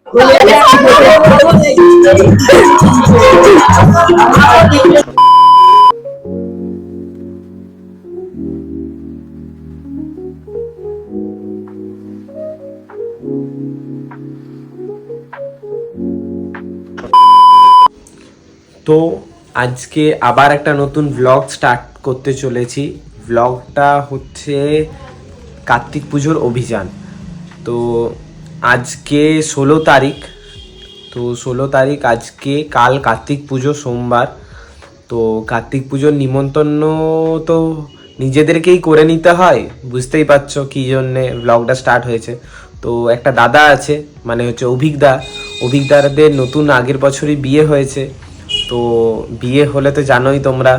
তো আজকে আবার একটা নতুন ব্লগ স্টার্ট করতে চলেছি। ব্লগটা হচ্ছে কার্তিক পুজোর অভিযান। তো আজকে 16 তারিখ। তো 16 তারিখ আজকে, কাল কার্তিক পুজো সোমবার। তো কার্তিক পুজোর নিমন্ত্রণ তো নিজেদেরকেই করে নিতে হয়, বুঝতেই পারছো কী জন্যে ব্লগটা স্টার্ট হয়েছে। তো একটা দাদা আছে, মানে হচ্ছে অভিজ্ঞদাদের নতুন আগের বছরই বিয়ে হয়েছে। তো বিয়ে হলে তো জানোই তোমরা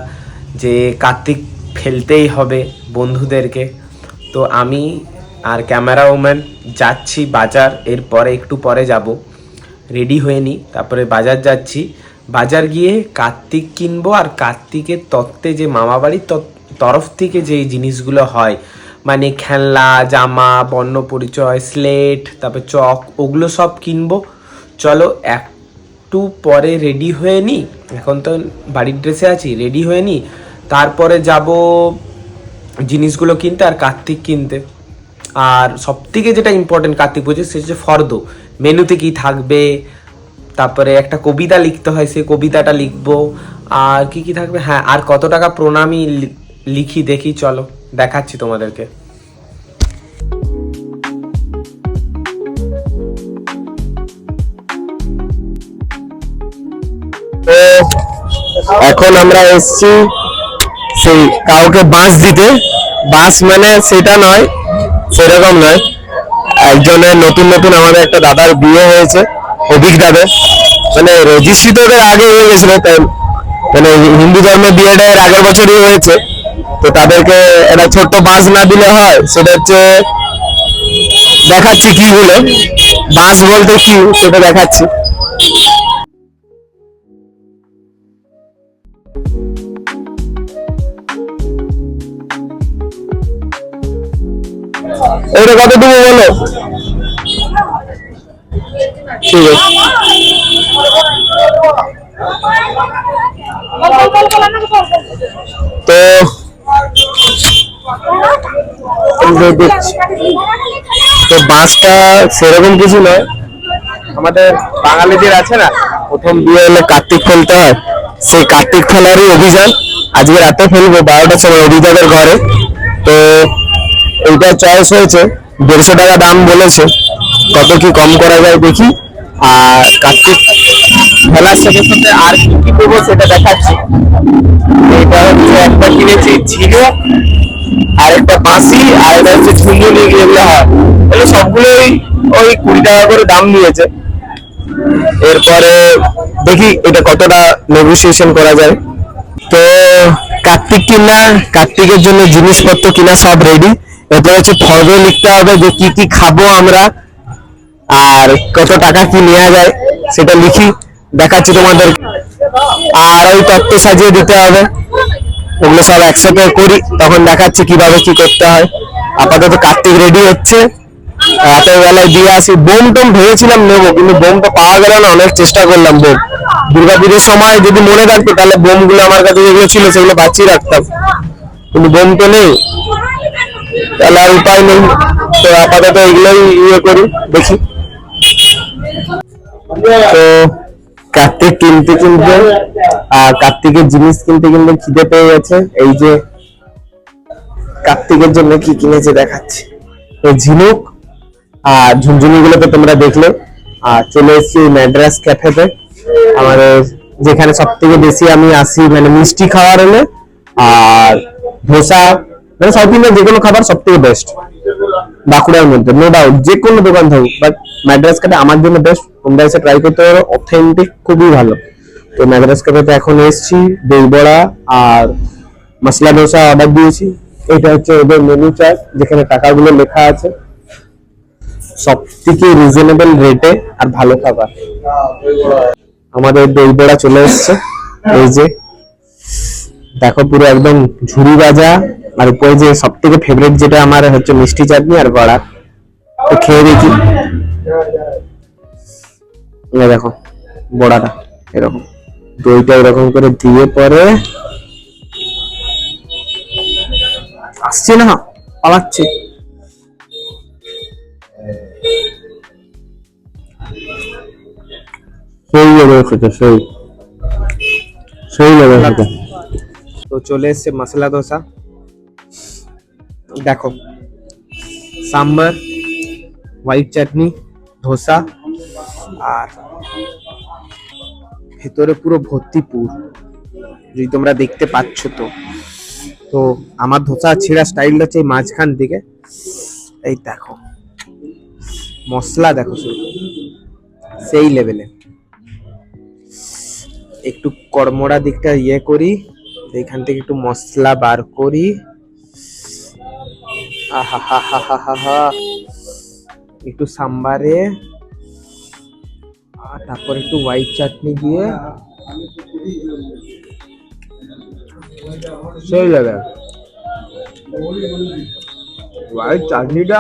যে কার্তিক ফেলতেই হবে বন্ধুদেরকে। তো আমি আর ক্যামেরা ওম্যান যাচ্ছি বাজার, এরপরে একটু পরে যাব। রেডি হয়ে নিই, তারপরে বাজার যাচ্ছি। বাজার গিয়ে কার্তিক কিনবো, আর কার্তিকের তত্ত্বে যে মামাবাড়ির তরফ থেকে যে জিনিসগুলো হয়, মানে খেলনা, জামা, বর্ণ পরিচয়, স্লেট, তারপর চক, ওগুলো সব কিনবো। চলো একটু পরে রেডি হয়ে নিই, এখন তো বাড়ির ড্রেসে আছি, রেডি হয়ে নিই, তারপরে যাব জিনিসগুলো কিনতে আর কার্তিক কিনতে। আর সবথেকে যেটা ইম্পর্টেন্ট কার্তিক পুজো, সেটা হচ্ছে ফর্দ, মেনুতে কি থাকবে, তারপরে একটা কবিতা লিখতে হয়, সেই কবিতাটা লিখবো। আর কি কি থাকবে, হ্যাঁ, আর কত টাকা প্রণামী লিখি দেখি, চলো দেখাচ্ছি তোমাদেরকে। এখন আমরা এসছি সেই কাউকে বাঁশ দিতে। বাঁশ মানে সেটা নয়, সেরকম নয়। একজনের নতুন নতুন আমাদের একটা দাদার বিয়ে হয়েছে, অভিজ্ঞদাদের, মানে রেজিস্ট্রি তো ওদের আগে হয়ে গেছিল, তাই মানে হিন্দু ধর্মের বিয়েটা এর আগের বছরই হয়েছে। তো তাদেরকে একটা ছোট্ট বাঁশ না দিলে হয়, সেটা হচ্ছে দেখাচ্ছি কি হলো, বাঁশ বলতে কি সেটা দেখাচ্ছি। এটা কত দেবো বলো? ঠিক আছে, তো বাসটা সেরকম কিছু নয়, আমাদের বাঙালিদের আছে না, প্রথম বিয়ে হলে কার্তিক ফেলতে হয়, সেই কার্তিক ফেলারই অভিযান। আজকে রাতে ফেলবো 12টার সময় অভিজ্ঞতার ঘরে। তো এইটা চয়েস হয়েছে, 150 টাকা দাম বলেছে, কত কি কম করা যায় দেখি। আর কার্তিক ফেলার সাথে সাথে আর কি কি করবো সেটা দেখাচ্ছি। এটা হচ্ছে একটা কিনেছি ঝিনুক, আর একটা বাঁশি, আর এটা হচ্ছে ঝুনঝুনি, যেগুলো হয় এগুলো সবগুলোই ওই 20 টাকা করে দাম নিয়েছে। এরপরে দেখি এটা কতটা নেগোসিয়েশন করা যায়। তো কার্তিক কিনা, কার্তিকের জন্য জিনিসপত্র কিনা সব রেডি। এরপর হচ্ছে ফর্দ লিখতে হবে যে কি কি খাবো আমরা, আর কত টাকা কি নেওয়া যায় সেটা লিখি, দেখাচ্ছি তোমাদের। আর ওই তত্ত্ব সাজিয়ে দিতে হবে, ওগুলো সব একসাথে করি, তখন দেখাচ্ছি কিভাবে কি করতে হয়। আপাতত কার্তিক রেডি হচ্ছে, রাতের বেলায় দিয়ে আসি। বোম টোম ভেবেছিলাম নেবো, কিন্তু বোমটা পাওয়া গেল না, অনেক চেষ্টা করলাম। বোম দুর্গাপুজোর সময় যদি মনে রাখতো, তাহলে বোম গুলো আমার কাছে যেগুলো ছিল সেগুলো বাঁচিয়ে রাখতাম, কিন্তু বোম তো নেই, তাহলে আর উপায় নেই। তো আপাতত এগুলোই ইয়ে করি, দেখি। তো কার্তিক কিনতে কিনতে আর কার্তিকের জিনিস কিনতে কিনতে খিদে পেয়ে গেছে। এই যে কার্তিকের জন্য কি কিনেছে দেখাচ্ছি। এই ঝিনুক আর ঝুনঝুনি গুলো তো তোমরা দেখলে। আর চলে এসেছি ম্যাড্রাস ক্যাফেতে, আমাদের যেখানে সব থেকে বেশি আমি আসি, মানে মিষ্টি খাওয়ার হলে আর ধোসা, মানে সাউথ ইন্ডিয়ান যে কোনো খাবার সব থেকে বেস্ট বাঁকুড়ার মধ্যে, নো ডাউট। যে কোনো দোকান থাকুক, বাট ম্যাড্রাস ক্যাফে আমার জন্য বেস্ট। তোমরা এসে ট্রাই করতে পারো, অথেন্টিক, খুবই ভালো। তো ম্যাড্রাস ক্যাফেতে এখন এসেছি, দই বড়া আর মশলা ধোসা অর্ডার দিয়েছি। এটা হচ্ছে ওদের মেনু চার্ট, যেখানে টাকাগুলো লেখা আছে। সব থেকে রিজনেবল রেটে আর ভালো খাবার। আমাদের দই বড়া চলে এসছে, এই যে দেখো, পুরো একদম ঝুড়ি ভাজা, আর উপরে যে সব থেকে ফেভারিট যেটা আমার হচ্ছে মিষ্টি চাটনি আর বড়া। তো খেয়ে দেখি। এই দেখো বড়াটা এরকম, দইটা এরকম করে দিয়ে পরে আসছে না, পালাচ্ছে। সেই লেগে এসেছে, সেই লেগে এসেছে। তো চলে এসছে মশলা ধোসা, দেখো সাম্বার, হোয়াইট চাটনি, ধোসা, আর ভেতরে পুরো ভর্তি পুর, যদি তোমরা দেখতে পাচ্ছ। তো তো আমার ধোসা ছেঁড়া স্টাইলটা হচ্ছে এই মাঝখান দিকে, এই দেখো মশলা দেখো শুধু সেই লেভেলে। একটু কড়মড়া দিকটা ইয়ে করি, এখান থেকে একটু মশলা বার করি, আহা হা হা হা হা হা, একটু সাম্বারে, আর তারপর একটু হোয়াইট চাটনি দিয়ে সেই লাগে। হোয়াইট চাটনিটা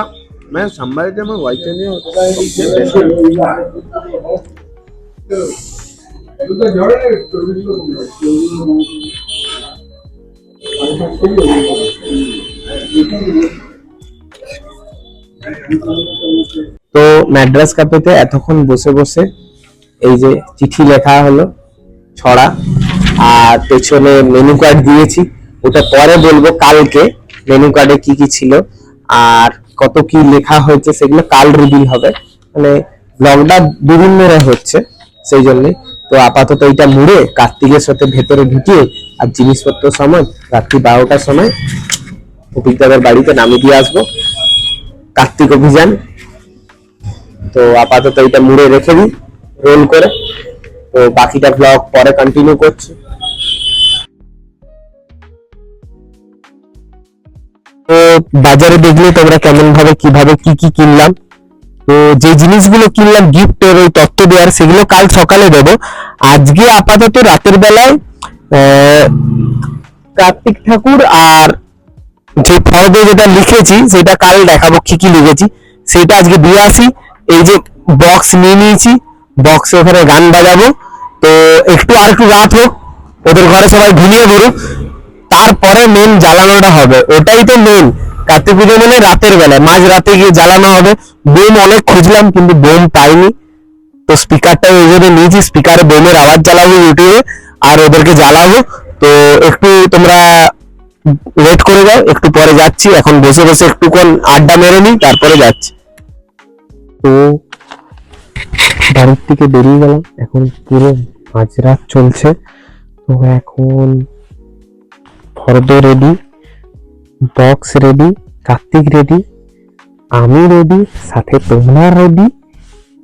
মানে সাম্বারের যেমন হোয়াইট চাটনি তো ম্যাড্রাস ক্যাফেতে এতক্ষণ বসে বসে এই যে চিঠি লেখা হলো ছড়া, আর পেছনে মেনু কার্ড দিয়েছি, ওটা পরে বলবো কালকে মেনু কার্ডে কি কি ছিল আর কত কি লেখা হয়েছে সেগুলো কাল রিভিল হবে, মানে ব্লগটা বিভিন্ন হচ্ছে সেই জন্য। তো আপাতত এটা মুড়ে কার্তিকের সাথে ভেতরে ঢুকিয়ে আর জিনিসপত্র সময় রাত্রি 12টার সময় অভিজ্ঞতার বাড়িতে নামিয়ে দিয়ে আসবো কার্তিক অভিযান। তো আপাতত এটা মুড়ে রেখে দিই রোল করে, তো বাকিটা ব্লগ পরে কন্টিনিউ করছি। তো বাজারে দেখলে তোমরা কেমন ভাবে কিভাবে কি কি কিনলাম, তো যে জিনিসগুলো কিনলাম গিফটের ওই তত্ত্ব দেওয়ার সেগুলো কাল সকালে দেবো। আজকে আপাতত রাতের বেলায় কার্তিক ঠাকুর আর যে ফর্দে যেটা লিখেছি সেটা কাল দেখাবো কি কি লিখেছি, সেটা আজকে দিয়ে আসি। এই যে বক্স নিয়ে নিয়েছি, বক্সে ওখানে গান বাজাবো। তো একটু আর একটু রাত হোক, ওদের ঘরে সবাই ঘুমিয়ে পড়ুক, তারপরে মেন জ্বালানোটা হবে। ওটাই তো মেন কার্তিক পুজো, মানে রাতের বেলায় মাঝ রাতে গিয়ে জ্বালানো হবে। বোম অনেক খুঁজলাম কিন্তু বোম পাইনি, তো স্পিকারটা ওই জন্য নিয়েছি, স্পিকারে বোমের আওয়াজ চালাবো ইউটিউবে আর ওদেরকে জ্বালাবো। তো একটু তোমরা ওয়েট করে যাও, একটু পরে যাচ্ছি। এখন বসে বসে একটুক্ষণ আড্ডা মেরে নিই, তারপরে যাচ্ছি। তো বাড়ির থেকে বেরিয়ে গেলাম, এখন পুরো মাঝরাত চলছে। তো এখন ফর্দ ready, box ready, Kartik ready, আমি রেডি, সাথে তোমরা রেডি।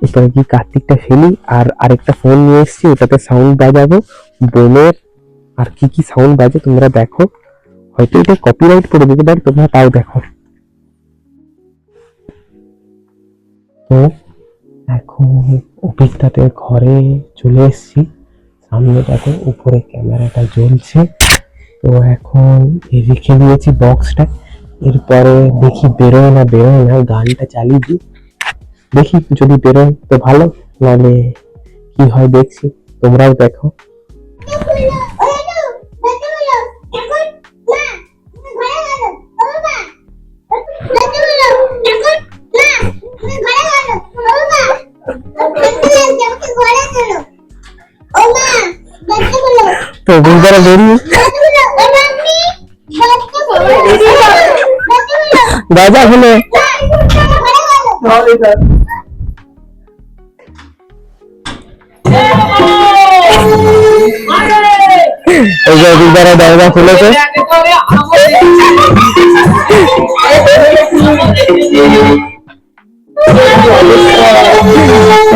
এবারে কি কার্তিকটা ফেলি, আর আরেকটা ফোন নিয়ে এসেছি, ওটাতে সাউন্ড বাজাবো বোমের, আর কি কি সাউন্ড বাজে তোমরা দেখো। হয়তো এটা কপিরাইট করে দিতে পারে, তোমরা তাও দেখো। তো এখন অভিজ্ঞতাতে ঘরে চলে এসেছি, সামনে দেখো উপরে ক্যামেরাটা জ্বলছে। তো এখন রেখে দিয়েছি বক্সটা, এরপরে দেখি বেরোয় না গানটা চালিয়ে দিই, দেখি যদি বেরোয় তো ভালো, নাহলে কি হয় দেখছি, তোমরাও দেখো। তো বুঝতে বেরিয়ে দাদা হলো এই যে অভিজ্ঞতা দরজা খুলেছে,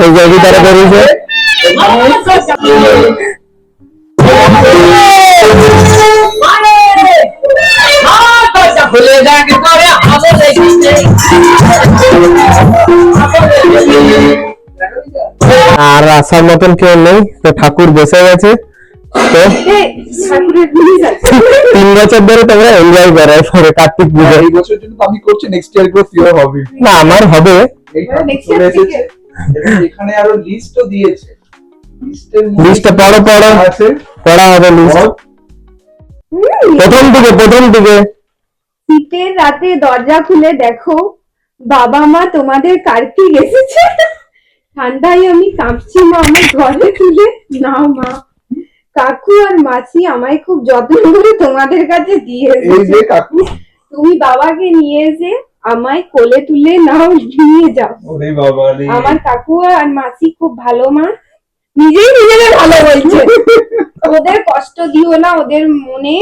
এই যে অভিজ্ঞতা বেরিয়েছে। আর আসার মতন কেউ নেই, তো ঠাকুর বসে গেছে। তো 3 বছর ধরে তোমরা এনজয় করো পরে কার্তিক পুজো। এই বছরের জন্য তো আমি করছি, নেক্সট ইয়ার করে ফিওর হবে না আমার হবে। এবং এখানে আরো লিস্টও দিয়েছে। লিস্টটা পড়ো আছে, পড়া হবে লিস্ট প্রথম দিকে শীতের রাতে দরজা খুলে দেখো বাবা মা তোমাদের কার্তিক এসেছে। ঠান্ডায় আমি কাঁপছি মা, আমার ঘরে তুলে নাও মা। কাকু আর মাসি আমায় খুব যত্ন করে তোমাদের কাছে দিয়ে এই যে এসেছে। কাকু, তুমি বাবাকে নিয়ে এসে আমায় কোলে তুলে নাও, নিয়ে যাও। ওরে বাবা রে, আমার কাকু আর মাসি খুব ভালো মা, নিজেই নিজেদের ভালো বলছে। ওদের কষ্ট দিও না, ওদের মনে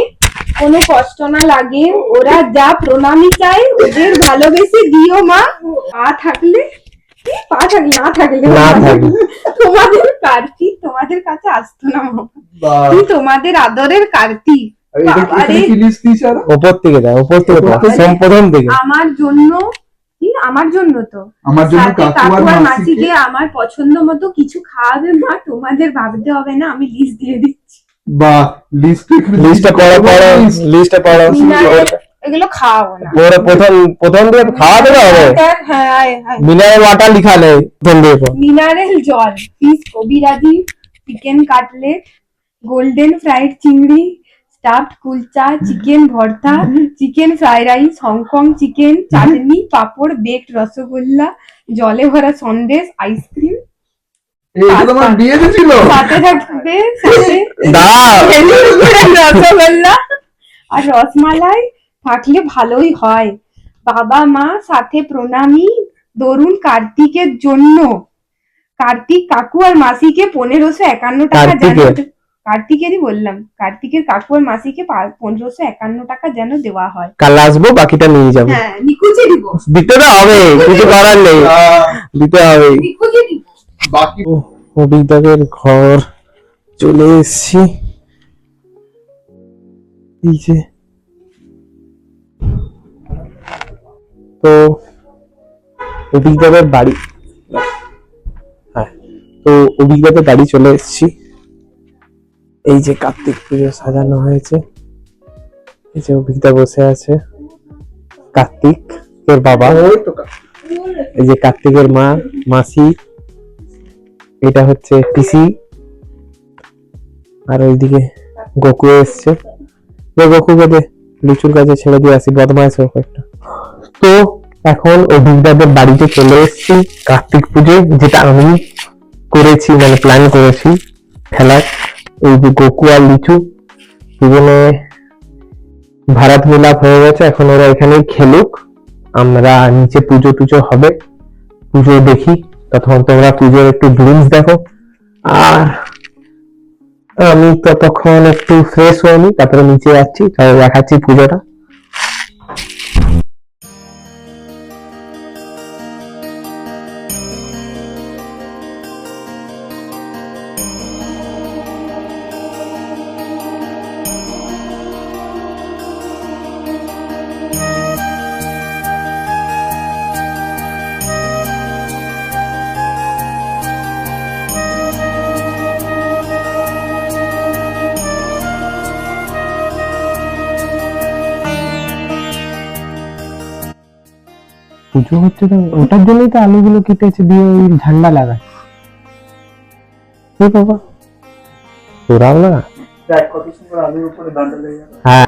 কোনো কষ্ট না লাগে, ওরা যা প্রণামী চায় ওদের ভালোবেসে দিও মা। না থাকলে তোমাদের কার্তিক তোমাদের কাছে আসতো না মা। বাহ। কি তোমাদের আদরের কার্তিক। আর এটা কি, বাবারে, এখানে কি লিস্ট দিয়েছে আরো? উপর থেকে দাও, উপর থেকে দাও, প্রথম দিকে আমার জন্য কি, আমার জন্য তো আমার জন্য সাথে কাকু আর মাসিকে মাসিকে আমার পছন্দ মতো কিছু খাওয়াবে মা, তোমাদের ভাবতে হবে না, আমি লিস্ট দিয়ে দিচ্ছি। বা লিস্ট, এখানে লিস্টটা পড়ো লিস্টটা পড়ো মিনারেল এগুলো খাওয়াবো না। ওরা প্রথম দিয়ে খাওয়াতে হবে। হ্যাঁ, মিনারেল ওয়াটার লিখা নেই প্রথম দিয়ে মিনারেল জল, fish kabiraji, chicken cutlet, golden fried চিংড়ি, stuffed kulcha, chicken bharta, chicken fried rice, Hong Kong chicken, chutney, papad, baked rosogolla, জলে ভরা সন্দেশ, আইসক্রিম। এটা তোমার বিয়ে ছিল? সাথে থাকবে সাথে দাও রসগোল্লা আর রসমালাই থাকলে ভালোই হয়। বাবা মা সাথে প্রণামী দরুন কার্তিকের জন্য। কার্তিক কাকু আর মাসিকে 1551 টাকা যেন, কার্তিকেরই বললাম, কার্তিকের কাকু আর মাসিকে 1551 টাকা যেন দেওয়া হয়। কাল আসবো, বাকিটা নিয়ে যাবো। হ্যাঁ, নিকুচে দিব, দিতে তো হবে, কিছু করার নেই, দিতে হবে। নিকুচে দিব। বাকি অভিজ্ঞতাদের ঘর চলে এসছি। এই যে তো অভিজ্ঞতাদের বাড়ি, হ্যাঁ তো অভিজ্ঞতাদের বাড়ি চলে এসছি। এই যে কার্তিক পুজো সাজানো হয়েছে, এই যে অভিজ্ঞতা বসে আছে, কার্তিক এর বাবা, ওই তো এই যে কার্তিকের মা, মাসি, এটা হচ্ছে পিসি, আর ওইদিকে গোকু এসছে। গোকুকে দে লিচুর কাছে ছেড়ে দিয়ে আসি, বদমাইশ হোক একটা। তো এখন অভিজ্ঞতাদের বাড়িতে চলে এসেছি কার্তিক পুজো, যেটা আমি করেছি, মানে প্ল্যান করেছি খেলার। এই যে গোকু আর লিচু দুজনে ভারত মিলাপ হয়ে গেছে, এখন ওরা এখানেই খেলুক, আমরা নিচে পুজো টুজো হবে, পুজো দেখি, তখন তোমরা পুজোর একটু গ্লিমস দেখো। আর আমি ততক্ষণ একটু ফ্রেশ হয়ে নি, তারপরে নিচে যাচ্ছি, তাহলে দেখাচ্ছি পুজোটা। পুজো হচ্ছে তো, ওটার জন্যই তো আলুগুলো কেটেছে দিয়ে ওই ঝান্ডা লাগায়। বাবা তোরাও না, দেখ কত সুন্দর আলুর উপরে দাঁড়া লেগে গেল। হ্যাঁ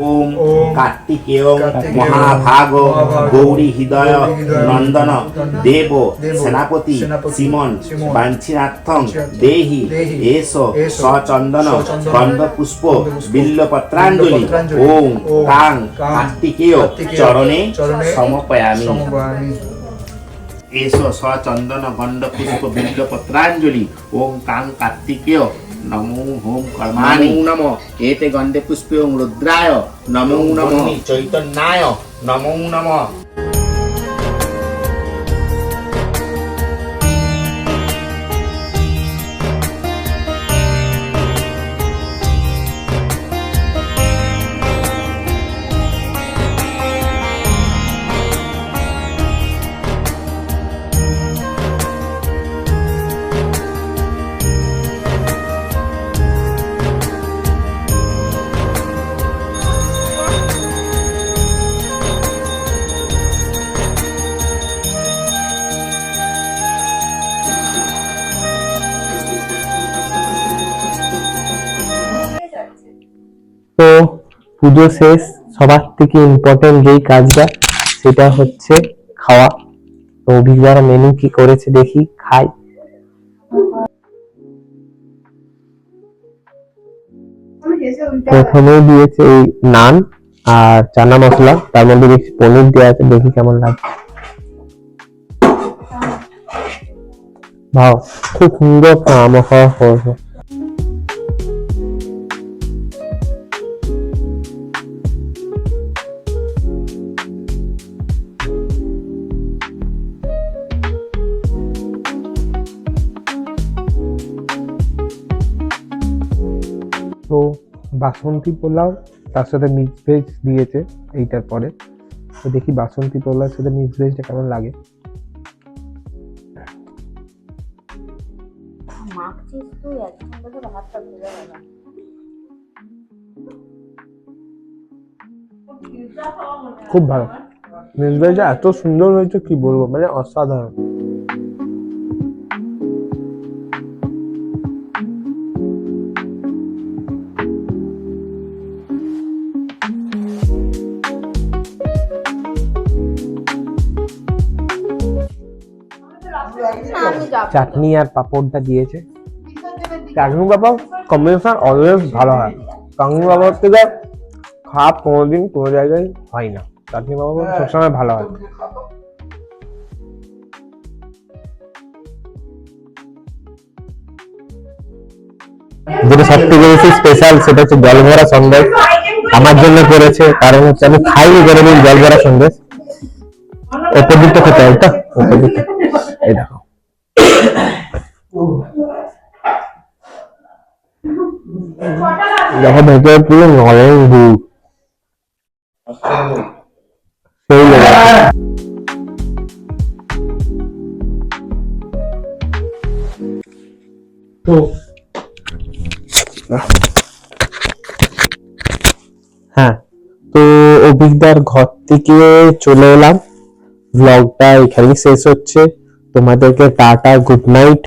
ओम कार्तिकेय महाभाग गौरी हृदय नंदन देव सेनापति सीमन वांछिनाथं देहि एष सचंदन गंध पुष्प बिल्व पत्रांजलि ओम कां कार्तिकेय चरणे समर्पयामि एष सचंदन गंध पुष्प बिल्व पत्रांजलि ओम कां कार्तिकेय नमो होम कर्माणि नमो एते गंधे पुष्पे ओम रुद्राय नमो नमो चैतन्याय नमो नमः তো পুজো শেষ, সবার থেকে ইম্পর্টেন্ট যেই কাজটা সেটা হচ্ছে খাওয়া। তো অভিজ্ঞারা মেনু কি করেছে দেখি, খাই। প্রথমেই দিয়েছে এই নান আর চানা মশলা, তার মধ্যে দেখছি পনির দেওয়া আছে, দেখি কেমন লাগে। ভাও, খুব সুন্দর মাখা হয়েছে। তো বাসন্তী পোলাও, তার সাথে মিক্স ভেজ দিয়েছে এইটার পরে। তো দেখি বাসন্তী পোলাওর সাথে মিক্স ভেজটা কেমন লাগে। খুব ভালো, মিক্স ভেজটা এত সুন্দর হয়েছে কি বলবো, মানে অসাধারণ। চাটনি আর পাপড়টা দিয়েছে। চাটনি পাপড় কম্বিনেশন অলওয়েজ ভালো হয়। চাটনি পাপড় থেকে খারাপ কোনোদিন কোনো জায়গায় হয় না, চাটনি পাপড় সবসময় ভালো হয়। যেটা সব থেকে বেশি স্পেশাল সেটা হচ্ছে জলভরা সন্দেশ। আমার জন্য করেছে, কারণ হচ্ছে আমি খাইনি কোনোদিন জলভরা সন্দেশ। ওপর দিকটা খেতে হয় তো, ওপর দিকটা এই দেখো। দেখো ভেতরে পুরো নরম দুধ, সেই তো হ্যাঁ, তো অভিজ্ঞতার ঘর থেকে চলে এলাম। ব্লগটা এখানেই শেষ হচ্ছে। তোমাদেরকে টাটা, গুড নাইট।